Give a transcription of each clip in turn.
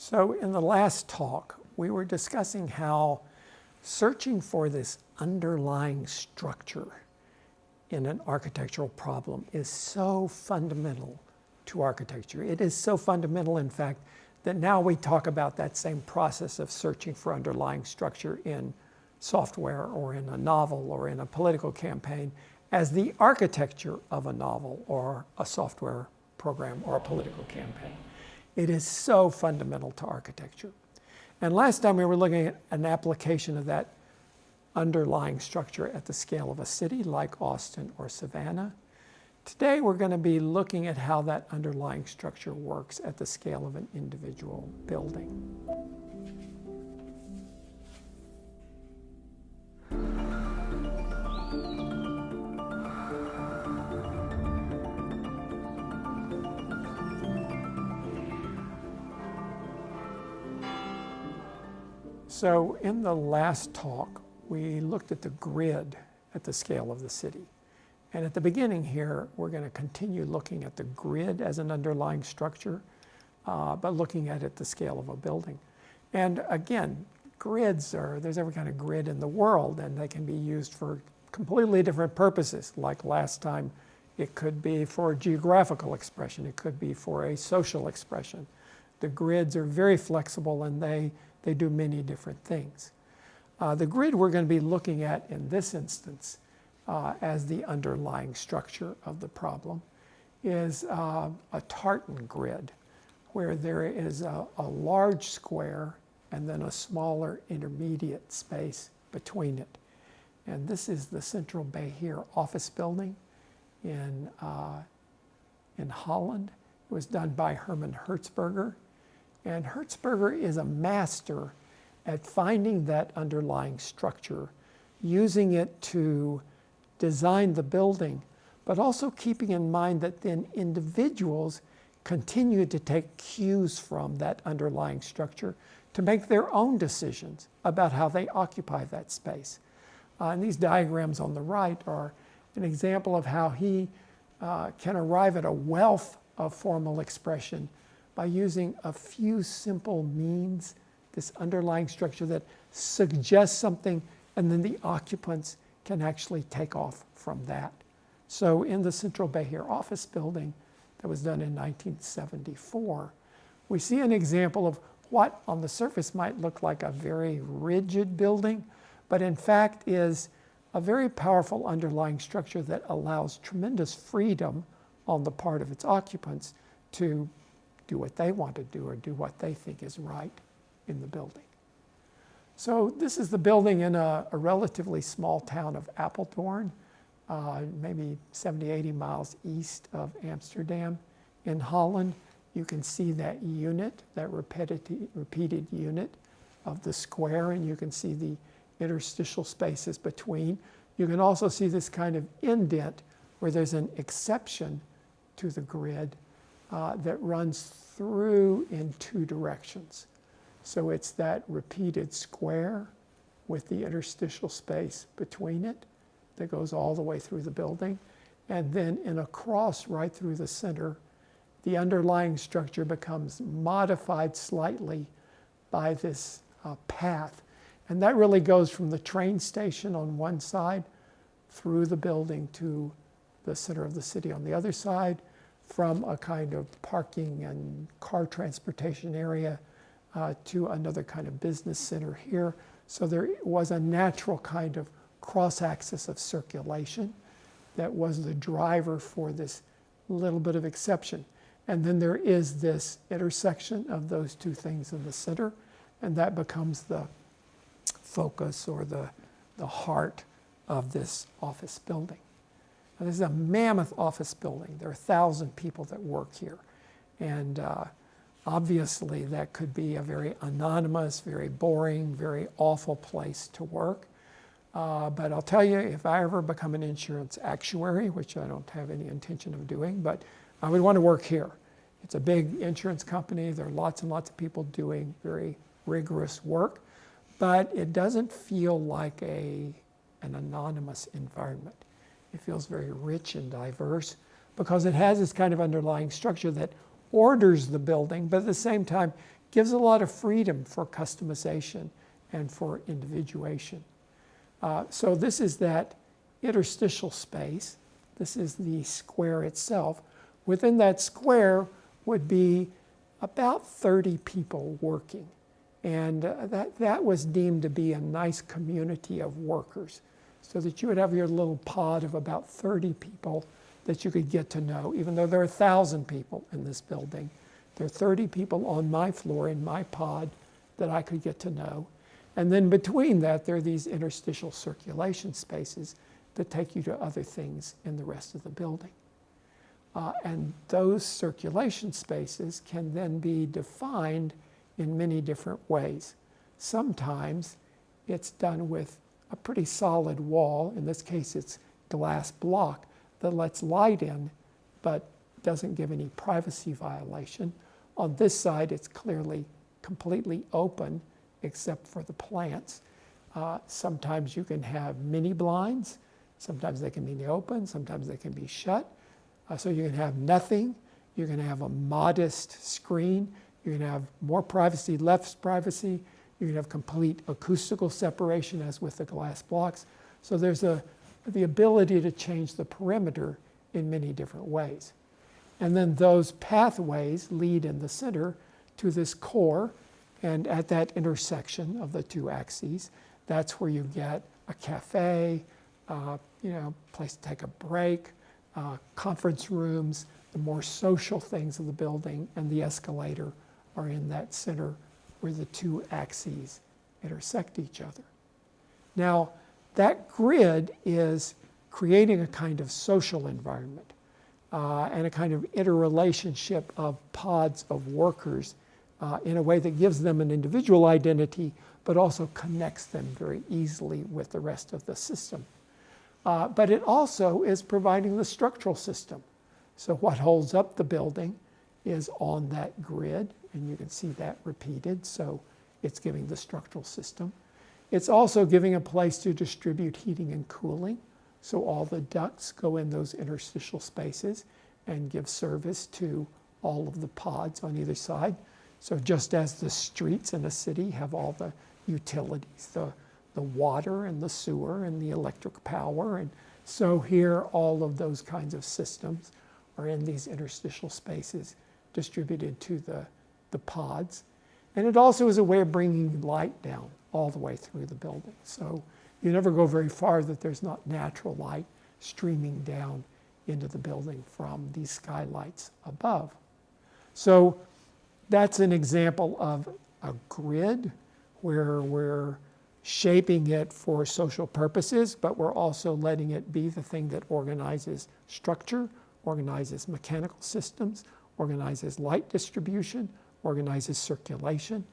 So in the last talk, we were discussing how searching for this underlying structure in an architectural problem is so fundamental to architecture. It is so fundamental, in fact, that now we talk about that same process of searching for underlying structure in software or in a novel or in a political campaign as the architecture of a novel or a software program or a political campaign. It is so fundamental to architecture. And last time we were looking at an application of that underlying structure at the scale of a city like Austin or Savannah. Today we're going to be looking at how that underlying structure works at the scale of an individual building. So in the last talk, we looked at the grid at the scale of the city. And at the beginning here, we're going to continue looking at the grid as an underlying structure, but looking at it at the scale of a building. And again, there's every kind of grid in the world, and they can be used for completely different purposes. Like last time, it could be for geographical expression. It could be for a social expression. The grids are very flexible, and they do many different things. The grid we're going to be looking at in this instance as the underlying structure of the problem is a tartan grid, where there is a large square and then a smaller intermediate space between it. And this is the Central Bay here office building in Holland. It was done by Herman Hertzberger. And Hertzberger is a master at finding that underlying structure, using it to design the building, but also keeping in mind that then individuals continue to take cues from that underlying structure to make their own decisions about how they occupy that space. And these diagrams on the right are an example of how he can arrive at a wealth of formal expression by using a few simple means, this underlying structure that suggests something, and then the occupants can actually take off from that. So in the Central Bay here office building that was done in 1974, we see an example of what on the surface might look like a very rigid building, but in fact is a very powerful underlying structure that allows tremendous freedom on the part of its occupants to do what they want to do or do what they think is right in the building. So this is the building in a relatively small town of Apeldoorn, maybe 70, 80 miles east of Amsterdam in Holland. You can see that unit, that repeated unit of the square, and you can see the interstitial spaces between. You can also see this kind of indent where there's an exception to the grid that runs through in two directions. So it's that repeated square with the interstitial space between it that goes all the way through the building. And then in a cross right through the center, the underlying structure becomes modified slightly by this path. And that really goes from the train station on one side through the building to the center of the city on the other side, from a kind of parking and car transportation area to another kind of business center here. So there was a natural kind of cross-axis of circulation that was the driver for this little bit of exception. And then there is this intersection of those two things in the center, and that becomes the focus or the heart of this office building. Now, this is a mammoth office building. There are 1,000 people that work here. And obviously that could be a very anonymous, very boring, very awful place to work. But I'll tell you, if I ever become an insurance actuary, which I don't have any intention of doing, but I would want to work here. It's a big insurance company. There are lots and lots of people doing very rigorous work, but it doesn't feel like an anonymous environment. It feels very rich and diverse because it has this kind of underlying structure that orders the building, but at the same time gives a lot of freedom for customization and for individuation. So this is that interstitial space. This is the square itself. Within that square would be about 30 people working. And that was deemed to be a nice community of workers, so that you would have your little pod of about 30 people that you could get to know. Even though there are 1,000 people in this building, there are 30 people on my floor in my pod that I could get to know. And then between that, there are these interstitial circulation spaces that take you to other things in the rest of the building. And those circulation spaces can then be defined in many different ways. Sometimes it's done with a pretty solid wall. In this case, it's glass block that lets light in, but doesn't give any privacy violation. On this side, it's clearly completely open, except for the plants. Sometimes you can have mini blinds. Sometimes they can be open, sometimes they can be shut. So you can have nothing. You can have a modest screen. You can have more privacy, less privacy. You can have complete acoustical separation, as with the glass blocks. So there's the ability to change the perimeter in many different ways. And then those pathways lead in the center to this core, and at that intersection of the two axes, that's where you get a cafe, place to take a break, conference rooms, the more social things of the building, and the escalator are in that center where the two axes intersect each other. Now, that grid is creating a kind of social environment and a kind of interrelationship of pods of workers in a way that gives them an individual identity, but also connects them very easily with the rest of the system. But it also is providing the structural system. So what holds up the building is on that grid, and you can see that repeated, so it's giving the structural system. It's also giving a place to distribute heating and cooling, so all the ducts go in those interstitial spaces and give service to all of the pods on either side. So just as the streets in a city have all the utilities, the water and the sewer and the electric power, and so here all of those kinds of systems are in these interstitial spaces distributed to the pods. And it also is a way of bringing light down all the way through the building. So you never go very far that there's not natural light streaming down into the building from these skylights above. So that's an example of a grid where we're shaping it for social purposes, but we're also letting it be the thing that organizes structure, organizes mechanical systems, organizes light distribution, organizes circulation,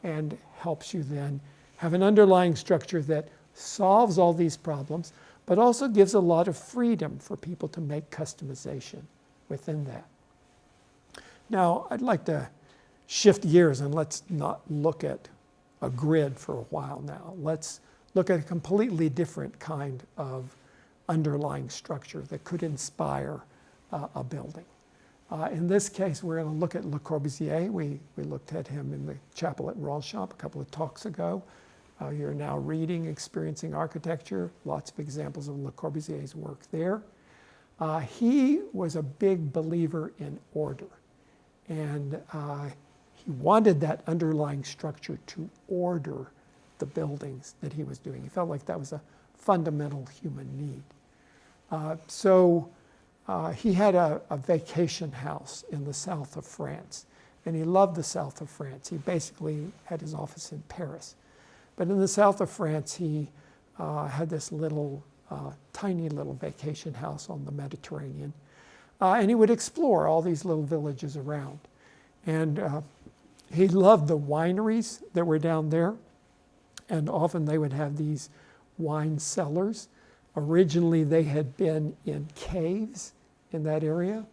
and helps you then have an underlying structure that solves all these problems, but also gives a lot of freedom for people to make customization within that. Now, I'd like to shift gears and let's not look at a grid for a while now. Let's look at a completely different kind of underlying structure that could inspire a building. In this case, we're going to look at Le Corbusier. We looked at him in the chapel at Ronchamp a couple of talks ago. You're now reading Experiencing Architecture, lots of examples of Le Corbusier's work there. He was a big believer in order, and he wanted that underlying structure to order the buildings that he was doing. He felt like that was a fundamental human need. So he had a vacation house in the south of France, and he loved the south of France. He basically had his office in Paris. But in the south of France, he had this little, tiny little vacation house on the Mediterranean. And he would explore all these little villages around. And he loved the wineries that were down there. And often they would have these wine cellars. Originally, they had been in caves in that area.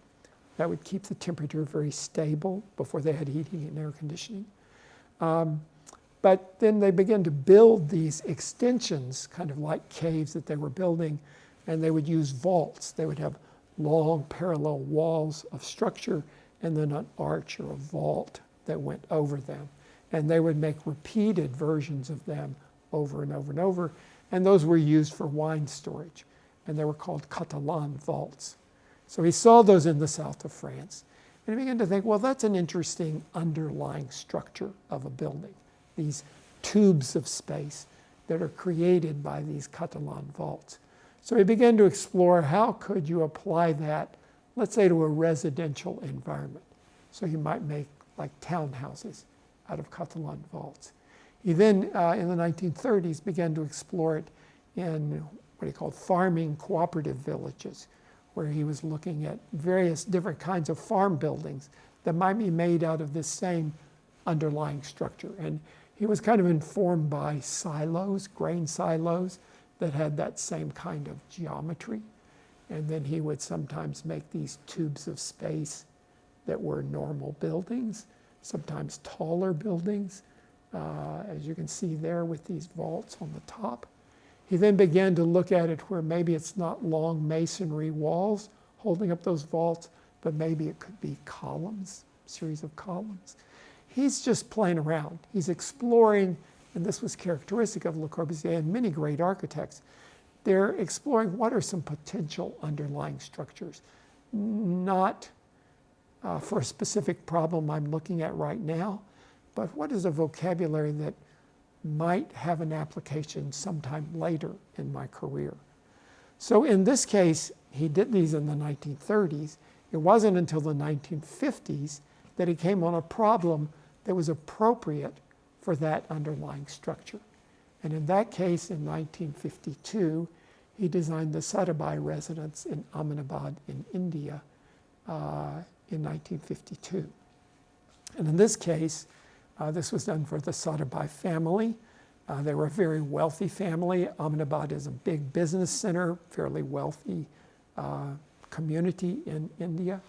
That would keep the temperature very stable before they had heating and air conditioning. But then they began to build these extensions, kind of like caves that they were building, and they would use vaults. They would have long parallel walls of structure and then an arch or a vault that went over them. And they would make repeated versions of them over and over and over. And those were used for wine storage. And they were called Catalan vaults. So he saw those in the south of France. And he began to think, well, that's an interesting underlying structure of a building. These tubes of space that are created by these Catalan vaults. So he began to explore how could you apply that, let's say, to a residential environment. So you might make like townhouses out of Catalan vaults. He then, in the 1930s, began to explore it in what he called farming cooperative villages, where he was looking at various different kinds of farm buildings that might be made out of this same underlying structure. And he was kind of informed by silos, grain silos, that had that same kind of geometry. And then he would sometimes make these tubes of space that were normal buildings, sometimes taller buildings, as you can see there with these vaults on the top. He then began to look at it where maybe it's not long masonry walls holding up those vaults, but maybe it could be columns, a series of columns. He's just playing around. He's exploring, and this was characteristic of Le Corbusier and many great architects. They're exploring what are some potential underlying structures, not for a specific problem I'm looking at right now, but what is a vocabulary that might have an application sometime later in my career. So in this case, he did these in the 1930s. It wasn't until the 1950s that he came on a problem that was appropriate for that underlying structure. And in that case, in 1952, he designed the Sarabhai residence in Ahmedabad in India in 1952. And in this case, this was done for the Sarabhai family. They were a very wealthy family. Ahmedabad is a big business center, fairly wealthy community in India.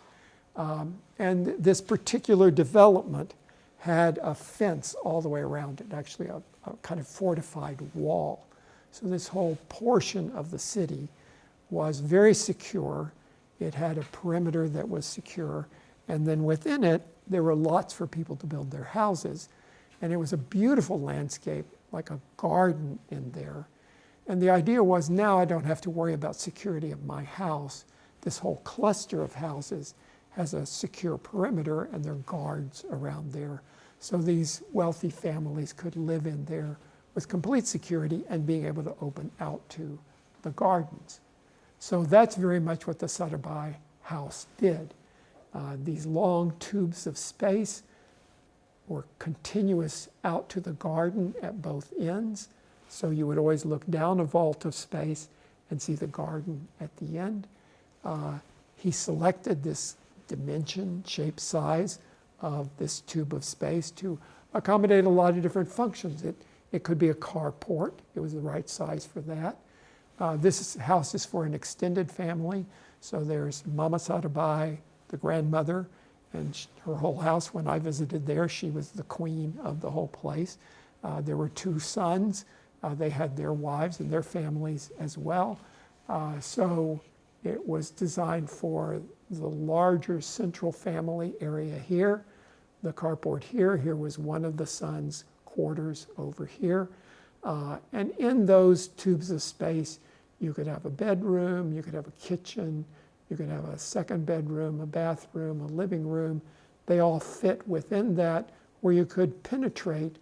And this particular development had a fence all the way around it, actually a kind of fortified wall. So this whole portion of the city was very secure. It had a perimeter that was secure. And then within it, there were lots for people to build their houses. And it was a beautiful landscape, like a garden in there. And the idea was, now I don't have to worry about security of my house. This whole cluster of houses has a secure perimeter and there are guards around there. So these wealthy families could live in there with complete security and being able to open out to the gardens. So that's very much what the Sarabhai house did. These long tubes of space were continuous out to the garden at both ends. So you would always look down a vault of space and see the garden at the end. He selected this dimension, shape, size of this tube of space to accommodate a lot of different functions. It could be a carport. It was the right size for that. This house is for an extended family. So there's Mama Sarabhai, the grandmother, and her whole house. When I visited there, she was the queen of the whole place. There were two sons. They had their wives and their families as well. So it was designed for the larger central family area here, the carport here. Here was one of the sons' quarters over here. And in those tubes of space, you could have a bedroom, you could have a kitchen, you could have a second bedroom, a bathroom, a living room. They all fit within that, where you could penetrate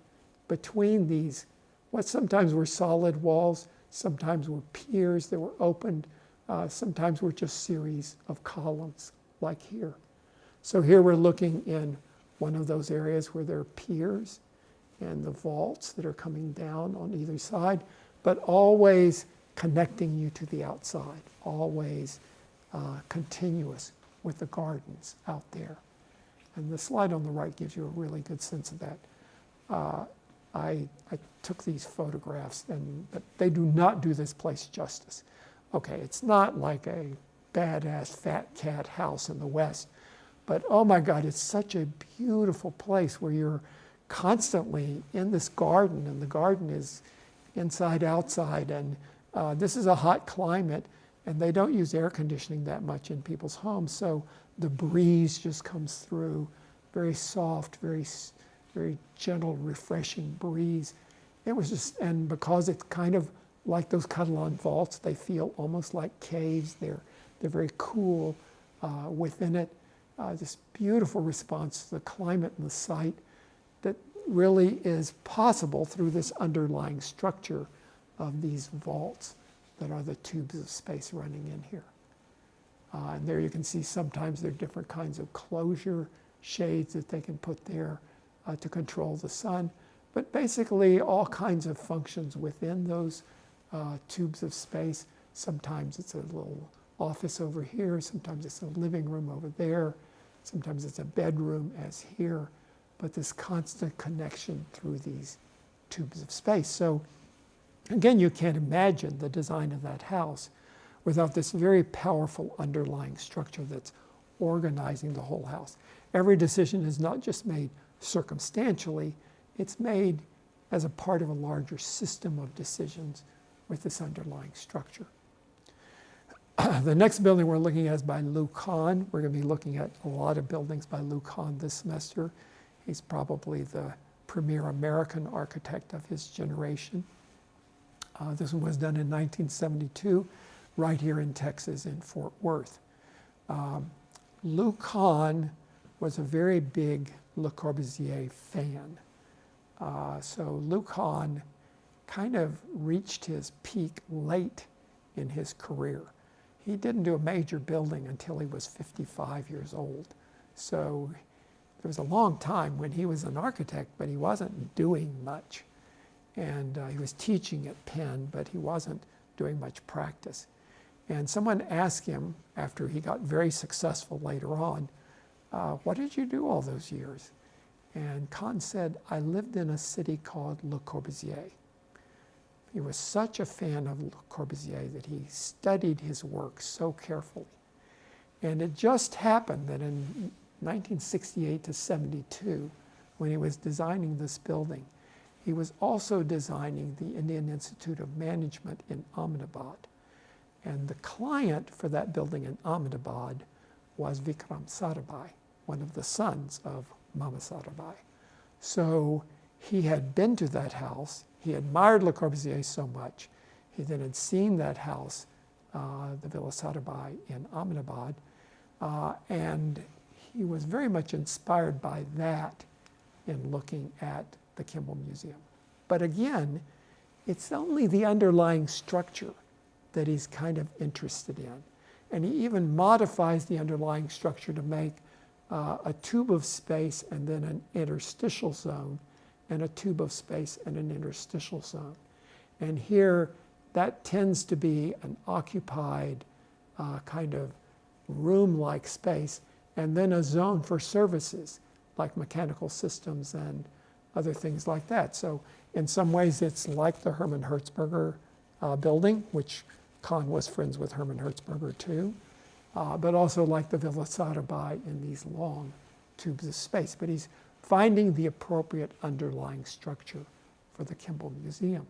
between these, what sometimes were solid walls, sometimes were piers that were opened, sometimes were just series of columns, like here. So here we're looking in one of those areas where there are piers and the vaults that are coming down on either side, but always connecting you to the outside, always continuous with the gardens out there. And the slide on the right gives you a really good sense of that. I took these photographs, but they do not do this place justice. Okay, it's not like a badass fat cat house in the West, but oh my God, it's such a beautiful place where you're constantly in this garden, and the garden is inside, outside, and this is a hot climate, and they don't use air conditioning that much in people's homes, so the breeze just comes through very soft, very gentle, refreshing breeze. It was just, and because it's kind of like those Catalan vaults, they feel almost like caves. They're very cool within it. This beautiful response to the climate and the site that really is possible through this underlying structure of these vaults that are the tubes of space running in here. And there you can see sometimes there are different kinds of closure shades that they can put there to control the sun. But basically all kinds of functions within those tubes of space. Sometimes it's a little office over here, sometimes it's a living room over there, sometimes it's a bedroom as here, but this constant connection through these tubes of space. So again, you can't imagine the design of that house without this very powerful underlying structure that's organizing the whole house. Every decision is not just made circumstantially, it's made as a part of a larger system of decisions with this underlying structure. The next building we're looking at is by Lou Kahn. We're going to be looking at a lot of buildings by Lou Kahn this semester. He's probably the premier American architect of his generation. This one was done in 1972, right here in Texas in Fort Worth. Lou Kahn was a very big Le Corbusier fan. So Lou Kahn kind of reached his peak late in his career. He didn't do a major building until he was 55 years old. So there was a long time when he was an architect, but he wasn't doing much. And he was teaching at Penn, but he wasn't doing much practice. And someone asked him, after he got very successful later on, what did you do all those years? And Kahn said, I lived in a city called Le Corbusier. He was such a fan of Le Corbusier that he studied his work so carefully. And it just happened that in 1968 to 72, when he was designing this building, he was also designing the Indian Institute of Management in Ahmedabad. And the client for that building in Ahmedabad was Vikram Sarabhai, one of the sons of Mama Sarabhai. So he had been to that house. He admired Le Corbusier so much. He then had seen that house, the Villa Sarabhai in Ahmedabad, and he was very much inspired by that in looking at the Kimball Museum. But again, it's only the underlying structure that he's kind of interested in. And he even modifies the underlying structure to make a tube of space and then an interstitial zone, and a tube of space and an interstitial zone. And here, that tends to be an occupied kind of room-like space, and then a zone for services, like mechanical systems and other things like that. So in some ways, it's like the Hermann Hertzberger building, which Kahn was friends with Hermann Hertzberger too, but also like the Villa Sarabhai in these long tubes of space. But he's finding the appropriate underlying structure for the Kimball Museum.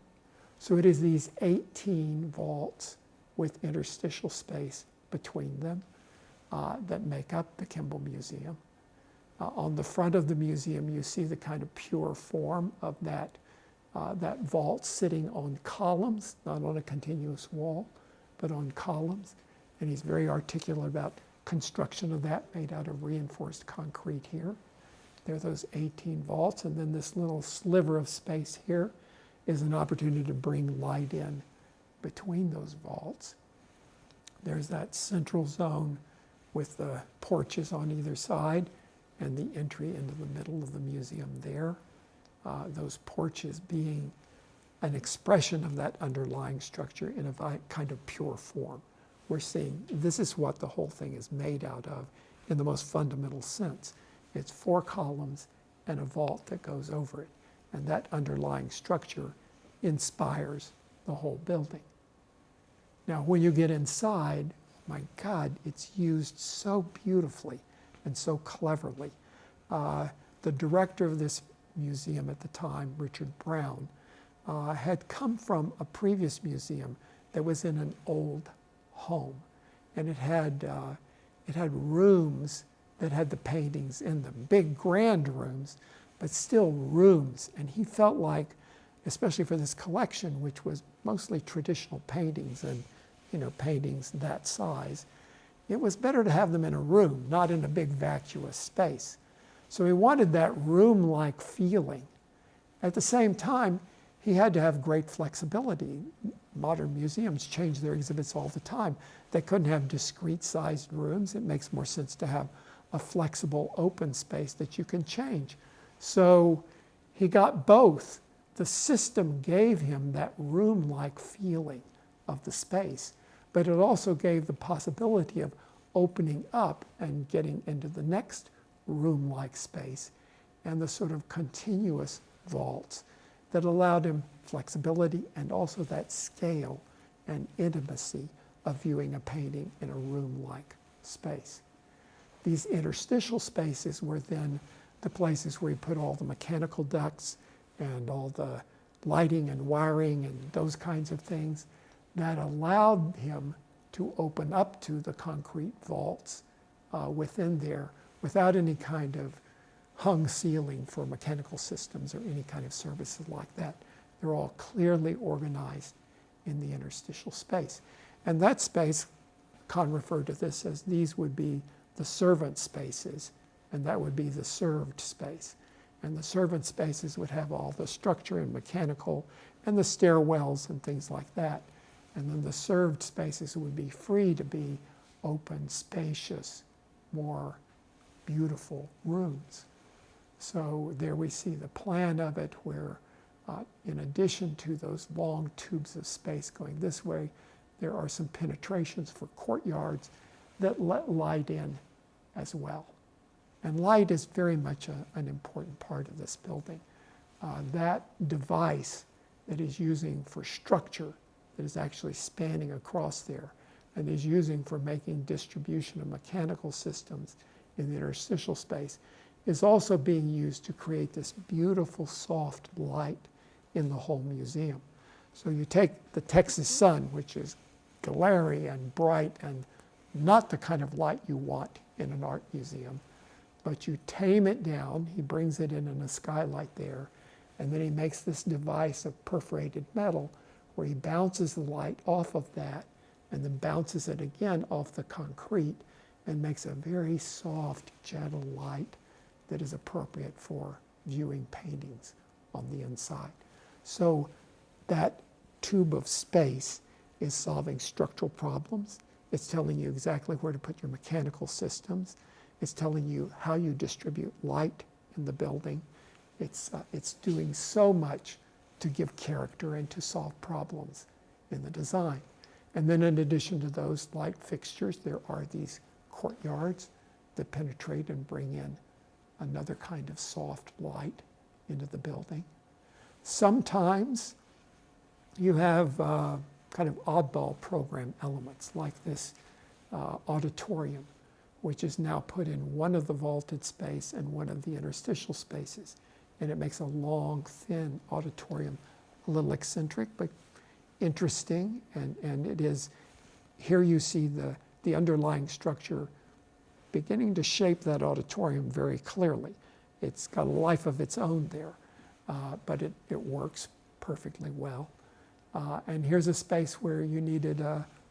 So it is these 18 vaults with interstitial space between them that make up the Kimball Museum. On the front of the museum, you see the kind of pure form of that vault sitting on columns, not on a continuous wall, but on columns. And he's very articulate about construction of that, made out of reinforced concrete here. There are those 18 vaults, and then this little sliver of space here is an opportunity to bring light in between those vaults. There's that central zone with the porches on either side and the entry into the middle of the museum there. Those porches being an expression of that underlying structure in a kind of pure form. We're seeing this is what the whole thing is made out of in the most fundamental sense. It's 4 columns and a vault that goes over it. And that underlying structure inspires the whole building. Now, when you get inside, my God, it's used so beautifully and so cleverly. The director of this museum at the time, Richard Brown, had come from a previous museum that was in an old home. And it had rooms that had the paintings in them. Big, grand rooms, but still rooms. And he felt like, especially for this collection, which was mostly traditional paintings and, paintings that size, it was better to have them in a room, not in a big vacuous space. So he wanted that room-like feeling. At the same time, he had to have great flexibility. Modern museums change their exhibits all the time. They couldn't have discrete-sized rooms. It makes more sense to have a flexible, open space that you can change. So he got both. The system gave him that room-like feeling of the space, but it also gave the possibility of opening up and getting into the next room-like space and the sort of continuous vaults that allowed him flexibility and also that scale and intimacy of viewing a painting in a room-like space. These interstitial spaces were then the places where he put all the mechanical ducts and all the lighting and wiring and those kinds of things that allowed him to open up to the concrete vaults within there without any kind of hung ceiling for mechanical systems or any kind of services like that. They're all clearly organized in the interstitial space. And that space, Kahn referred to this as these would be the servant spaces, and that would be the served space. And the servant spaces would have all the structure and mechanical and the stairwells and things like that. And then the served spaces would be free to be open, spacious, more beautiful rooms. So there we see the plan of it where in addition to those long tubes of space going this way, there are some penetrations for courtyards that let light in as well. And light is very much an important part of this building. That device that is using for structure, that is actually spanning across there, and is using for making distribution of mechanical systems in the interstitial space, is also being used to create this beautiful soft light in the whole museum. So you take the Texas sun, which is glary and bright and not the kind of light you want in an art museum, but you tame it down. He brings it in a skylight there, and then he makes this device of perforated metal where he bounces the light off of that and then bounces it again off the concrete and makes a very soft, gentle light that is appropriate for viewing paintings on the inside. So that tube of space is solving structural problems. It's telling you exactly where to put your mechanical systems. It's telling you how you distribute light in the building. It's doing so much to give character and to solve problems in the design. And then in addition to those light fixtures, there are these courtyards that penetrate and bring in another kind of soft light into the building. Sometimes you have kind of oddball program elements like this auditorium, which is now put in one of the vaulted space and one of the interstitial spaces. And it makes a long, thin auditorium, a little eccentric, but interesting. And it is, here you see the underlying structure beginning to shape that auditorium very clearly. It's got a life of its own there, but it works perfectly well. And here's a space where you needed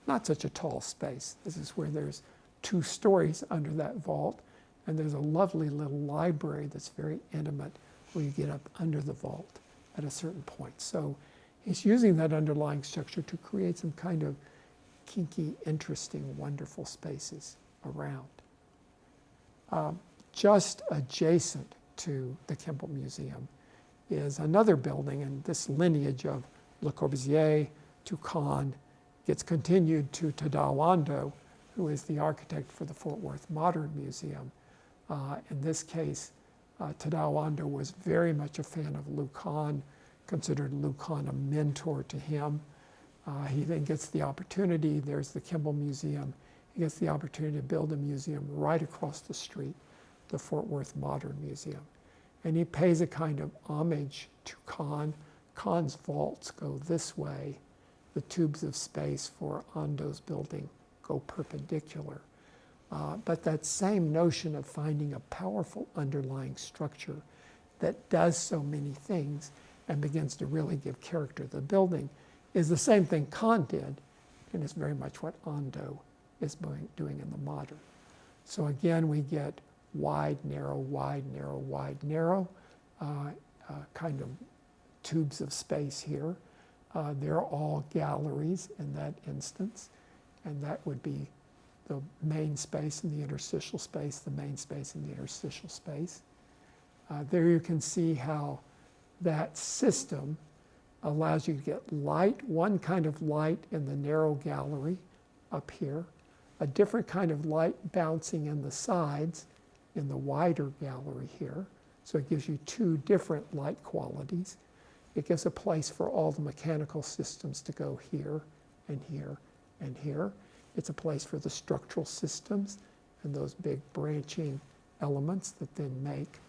not such a tall space. This is where there's 2 stories under that vault, and there's a lovely little library that's very intimate where you get up under the vault at a certain point. So he's using that underlying structure to create some kind of kinky, interesting, wonderful spaces around. Just adjacent to the Kimball Museum is another building, and this lineage of Le Corbusier to Kahn gets continued to Tadao Ando, who is the architect for the Fort Worth Modern Museum. In this case, Tadao Ando was very much a fan of Lou Kahn, considered Lou Kahn a mentor to him. He then gets the opportunity, there's the Kimball Museum, he gets the opportunity to build a museum right across the street, the Fort Worth Modern Museum. And he pays a kind of homage to Kahn. Kahn's vaults go this way. The tubes of space for Ando's building go perpendicular. But that same notion of finding a powerful underlying structure that does so many things and begins to really give character to the building is the same thing Kahn did, and is very much what Ando is doing in the modern. So again, we get wide, narrow, wide, narrow, wide, narrow, kind of tubes of space here. They're all galleries in that instance, and that would be the main space and the interstitial space, the main space and the interstitial space. There you can see how that system allows you to get light, one kind of light in the narrow gallery up here, a different kind of light bouncing in the sides in the wider gallery here. So it gives you two different light qualities. It gives a place for all the mechanical systems to go here and here and here. It's a place for the structural systems and those big branching elements that then make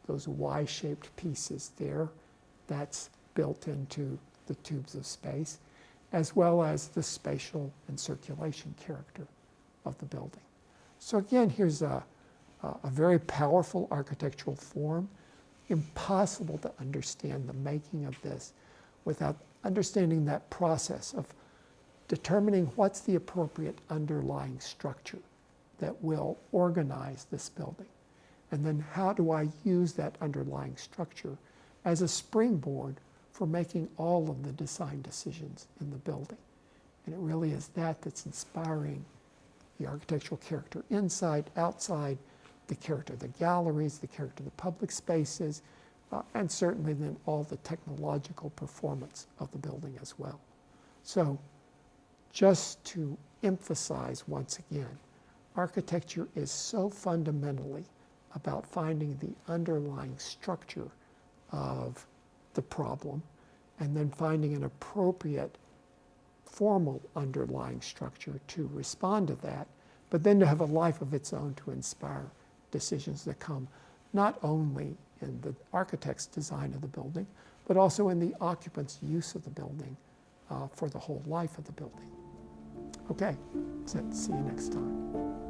those Y-shaped pieces there. That's built into the tubes of space, as well as the spatial and circulation character of the building. So again, here's a very powerful architectural form. Impossible to understand the making of this without understanding that process of determining what's the appropriate underlying structure that will organize this building. And then how do I use that underlying structure as a springboard for making all of the design decisions in the building. And it really is that that's inspiring the architectural character inside, outside, the character of the galleries, the character of the public spaces, and certainly then all the technological performance of the building as well. So just to emphasize once again, architecture is so fundamentally about finding the underlying structure of the problem and then finding an appropriate formal underlying structure to respond to that, but then to have a life of its own to inspire decisions that come not only in the architect's design of the building, but also in the occupant's use of the building for the whole life of the building. Okay, so see you next time.